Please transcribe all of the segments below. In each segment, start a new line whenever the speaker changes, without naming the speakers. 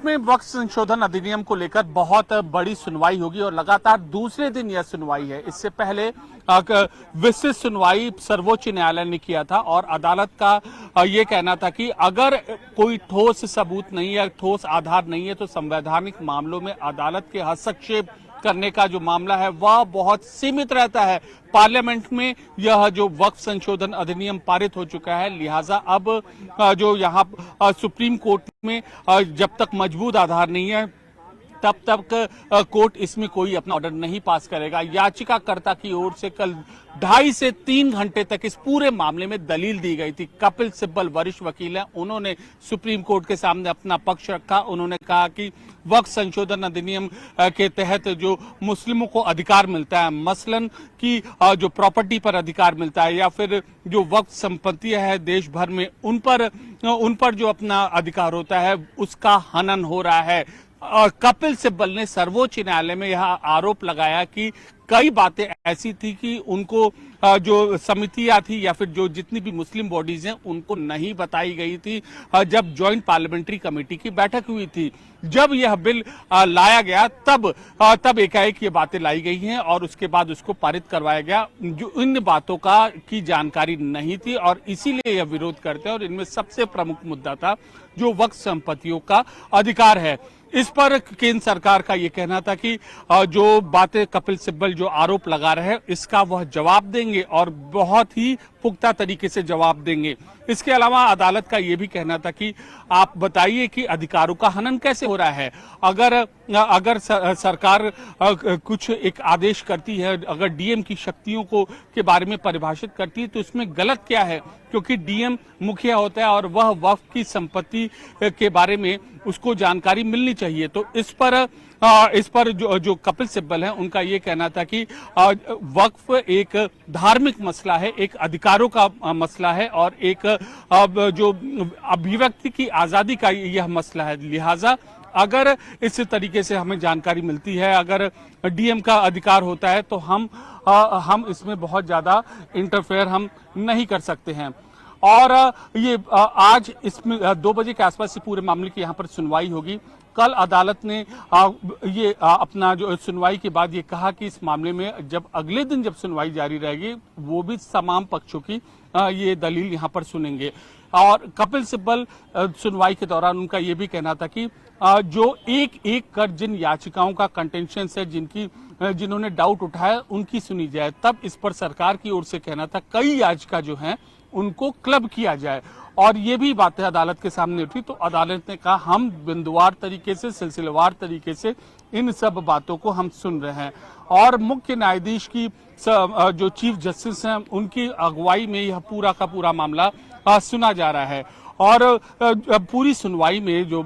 में वक्फ संशोधन अधिनियम को लेकर बहुत बड़ी सुनवाई होगी और लगातार दूसरे दिन यह सुनवाई है। इससे पहले विस्तृत सुनवाई सर्वोच्च न्यायालय ने किया था और अदालत का ये कहना था कि अगर कोई ठोस सबूत नहीं है, ठोस आधार नहीं है, तो संवैधानिक मामलों में अदालत के हस्तक्षेप करने का जो मामला है वह बहुत सीमित रहता है। पार्लियामेंट में यह जो वक्फ संशोधन अधिनियम पारित हो चुका है, लिहाजा अब जो यहाँ सुप्रीम कोर्ट में जब तक मजबूत आधार नहीं है तब तक कोर्ट इसमें कोई अपना ऑर्डर नहीं पास करेगा। याचिकाकर्ता की ओर से कल 2.5 से 3 घंटे तक इस पूरे मामले में दलील दी गई थी। कपिल सिब्बल वरिष्ठ वकील हैं, उन्होंने सुप्रीम कोर्ट के सामने अपना पक्ष रखा। उन्होंने कहा कि वक्फ संशोधन अधिनियम के तहत जो मुस्लिमों को अधिकार मिलता है, मसलन कि जो प्रॉपर्टी पर अधिकार मिलता है या फिर जो वक्फ संपत्तियां है देश भर में उन पर जो अपना अधिकार होता है उसका हनन हो रहा है। कपिल सिब्बल ने सर्वोच्च न्यायालय में यह आरोप लगाया कि कई बातें ऐसी थी कि उनको जो समितियां थी या फिर जो जितनी भी मुस्लिम बॉडीज हैं उनको नहीं बताई गई थी। जब ज्वाइंट पार्लियामेंट्री कमेटी की बैठक हुई थी, जब यह बिल लाया गया तब एकाएक ये बातें लाई गई हैं और उसके बाद उसको पारित करवाया गया। जो इन बातों की जानकारी नहीं थी और इसीलिए यह विरोध करते हैं और इनमें सबसे प्रमुख मुद्दा था जो वक्फ संपत्तियों का अधिकार है। इस पर केंद्र सरकार का यह कहना था कि जो बातें कपिल सिब्बल जो आरोप लगा रहे हैं इसका वह जवाब देंगे और बहुत ही पुख्ता तरीके से जवाब देंगे। इसके अलावा अदालत का यह भी कहना था कि आप बताइए कि अधिकारों का हनन कैसे हो रहा है। अगर सरकार कुछ एक आदेश करती है, अगर डीएम की शक्तियों के बारे में परिभाषित करती है तो इसमें गलत क्या है, क्योंकि डीएम मुखिया होता है और वह वक्फ की संपत्ति के बारे में उसको जानकारी मिलनी चाहिए। तो इस पर जो कपिल सिब्बल है उनका ये कहना था कि वक्फ एक धार्मिक मसला है, एक अधिकारों का मसला है और एक जो अभिव्यक्ति की आजादी का यह मसला है। लिहाजा अगर इस तरीके से हमें जानकारी मिलती है, अगर डीएम का अधिकार होता है तो हम इसमें बहुत ज्यादा इंटरफेयर हम नहीं कर सकते हैं। और ये आज इसमें 2 बजे के आसपास पूरे मामले की यहाँ पर सुनवाई होगी। कल अदालत ने ये अपना जो सुनवाई के बाद ये कहा कि इस मामले में जब अगले दिन जब सुनवाई जारी रहेगी वो भी तमाम पक्षों की ये दलील यहाँ पर सुनेंगे। और कपिल सिब्बल सुनवाई के दौरान उनका ये भी कहना था कि जो एक कर जिन याचिकाओं का कंटेंशन है, जिन्होंने डाउट उठाया उनकी सुनी जाए। तब इस पर सरकार की ओर से कहना था कई याचिका जो हैं उनको क्लब किया जाए और ये भी बातें अदालत के सामने उठी। तो अदालत ने कहा हम बिंदुवार तरीके से, सिलसिलेवार तरीके से इन सब बातों को हम सुन रहे हैं और मुख्य न्यायाधीश की जो चीफ जस्टिस हैं उनकी अगुवाई में यह पूरा का पूरा मामला सुना जा रहा है। और पूरी सुनवाई में जो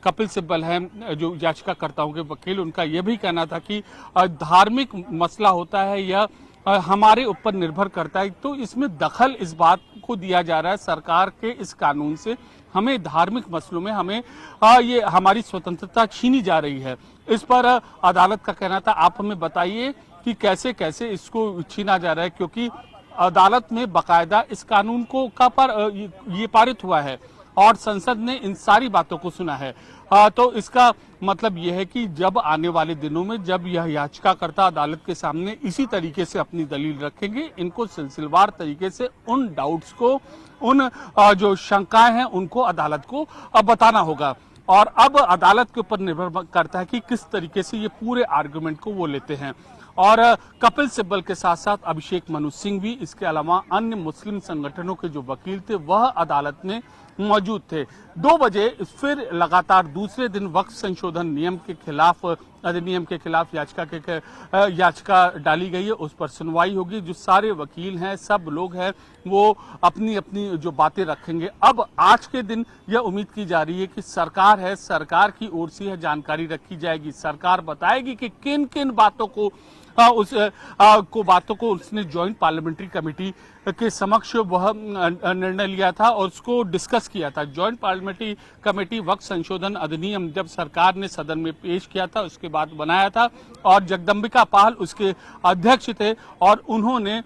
कपिल सिब्बल हैं, जो याचिकाकर्ताओं के वकील, उनका यह भी कहना था कि धार्मिक मसला होता है, यह हमारे ऊपर निर्भर करता है। तो इसमें दखल इस बात को दिया जा रहा है सरकार के इस कानून से हमें धार्मिक मसलों में हमें ये हमारी स्वतंत्रता छीनी जा रही है। इस पर अदालत का कहना था आप हमें बताइए कि कैसे कैसे इसको छीना जा रहा है, क्योंकि अदालत में बाकायदा इस कानून को ये पारित हुआ है और संसद ने इन सारी बातों को सुना है। तो इसका मतलब यह है कि जब आने वाले दिनों में जब यह याचिकाकर्ता अदालत के सामने इसी तरीके से अपनी दलील रखेंगे, इनको सिलसिलेवार तरीके से उन डाउट्स को, उन जो शंकाएं हैं उनको अदालत को बताना होगा। और अब अदालत के ऊपर निर्भर करता है कि किस तरीके से ये पूरे आर्गुमेंट को वो लेते हैं। और कपिल सिब्बल के साथ साथ अभिषेक मनु सिंह भी, इसके अलावा अन्य मुस्लिम संगठनों के जो वकील थे वह अदालत में मौजूद थे। 2 बजे फिर लगातार दूसरे दिन वक्फ संशोधन अधिनियम के खिलाफ याचिका डाली गई है, उस पर सुनवाई होगी। जो सारे वकील हैं, सब लोग हैं, वो अपनी अपनी जो बातें रखेंगे। अब आज के दिन यह उम्मीद की जा रही है कि सरकार की ओर से यह जानकारी रखी जाएगी। सरकार बताएगी कि किन किन बातों को उसने ज्वाइंट पार्लियामेंट्री कमेटी के समक्ष वह निर्णय लिया था और उसको डिस्कस किया था। ज्वाइंट पार्लियामेंट्री कमेटी वक्फ संशोधन अधिनियम जब सरकार ने सदन में पेश किया था उसके बाद बनाया था और जगदम्बिका पाल उसके अध्यक्ष थे और उन्होंने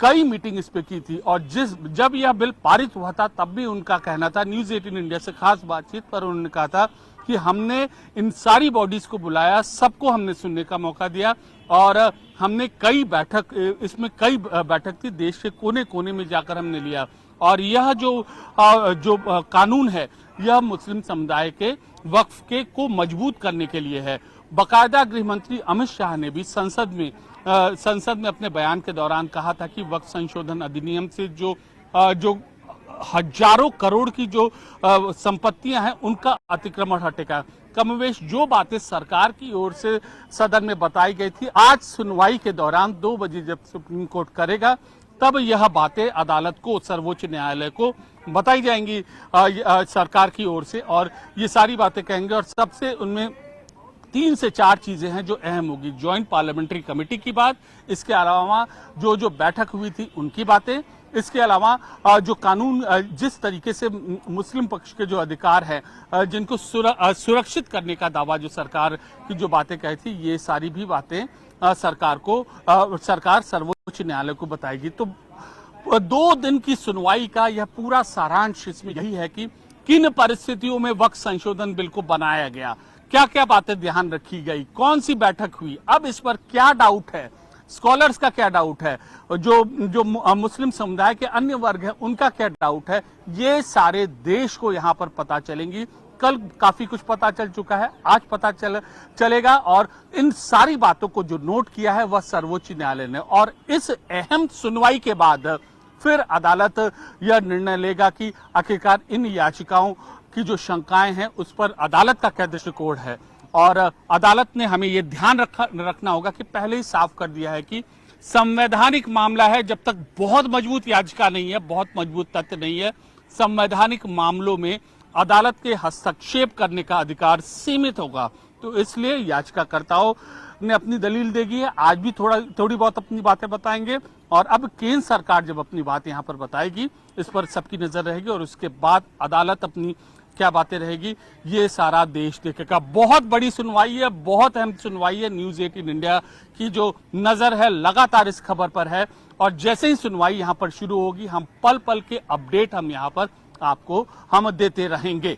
कई मीटिंग इस पे की थी। और जब यह बिल पारित हुआ था तब भी उनका कहना था, न्यूज़ 18 इंडिया से खास बातचीत पर उन्होंने कहा था कि हमने इन सारी बॉडीज को बुलाया, सबको हमने सुनने का मौका दिया और हमने कई बैठक थी, देश के कोने कोने में जाकर हमने लिया। और यह जो कानून है यह मुस्लिम समुदाय के वक्फ के को मजबूत करने के लिए है। बाकायदा गृह मंत्री अमित शाह ने भी संसद में अपने बयान के दौरान कहा था कि वक्फ संशोधन अधिनियम से जो हजारों करोड़ की जो संपत्तियां हैं उनका अतिक्रमण हटेगा। कमोवेश जो बातें सरकार की ओर से सदन में बताई गई थी, आज सुनवाई के दौरान 2 बजे जब सुप्रीम कोर्ट करेगा तब यह बातें अदालत को, सर्वोच्च न्यायालय को बताई जाएंगी सरकार की ओर से, और ये सारी बातें कहेंगे। और सबसे उनमें 3 से 4 चीजें हैं जो अहम होगी। ज्वाइंट पार्लियामेंट्री कमेटी की बात, इसके अलावा जो बैठक हुई थी उनकी बातें, इसके अलावा जो कानून जिस तरीके से मुस्लिम पक्ष के जो अधिकार हैं जिनको सुरक्षित करने का दावा जो सरकार की जो बातें कही थी, ये सारी भी बातें सरकार सर्वोच्च न्यायालय को बताएगी। तो 2 दिन की सुनवाई का यह पूरा सारांश इसमें यही है कि किन परिस्थितियों में वक्फ संशोधन बिल को बनाया गया, क्या क्या बातें ध्यान रखी गई, कौन सी बैठक हुई, अब इस पर क्या डाउट है, स्कॉलर्स का क्या डाउट है, जो मुस्लिम समुदाय के अन्य वर्ग है उनका क्या डाउट है, ये सारे देश को यहाँ पर पता चलेंगी। कल काफी कुछ पता चल चुका है, आज पता चलेगा और इन सारी बातों को जो नोट किया है वह सर्वोच्च न्यायालय ने। और इस अहम सुनवाई के बाद फिर अदालत यह निर्णय लेगा कि आखिरकार इन याचिकाओं की जो शंकाएं हैं उस पर अदालत का क्या दृष्टिकोण है। और अदालत ने हमें ये ध्यान रखना होगा कि पहले ही साफ कर दिया है कि संवैधानिक मामला है, जब तक बहुत मजबूत याचिका नहीं है, बहुत मजबूत तथ्य नहीं है, संवैधानिक मामलों में अदालत के हस्तक्षेप करने का अधिकार सीमित होगा। तो इसलिए याचिकाकर्ताओं ने अपनी दलील देगी है, आज भी थोड़ी बहुत अपनी बातें बताएंगे और अब केंद्र सरकार जब अपनी बात यहाँ पर बताएगी इस पर सबकी नजर रहेगी और उसके बाद अदालत अपनी क्या बातें रहेगी ये सारा देश देखेगा। बहुत बड़ी सुनवाई है, बहुत अहम सुनवाई है। न्यूज़ 18 इंडिया की जो नजर है लगातार इस खबर पर है और जैसे ही सुनवाई यहाँ पर शुरू होगी हम पल पल के अपडेट हम यहाँ पर आपको देते रहेंगे।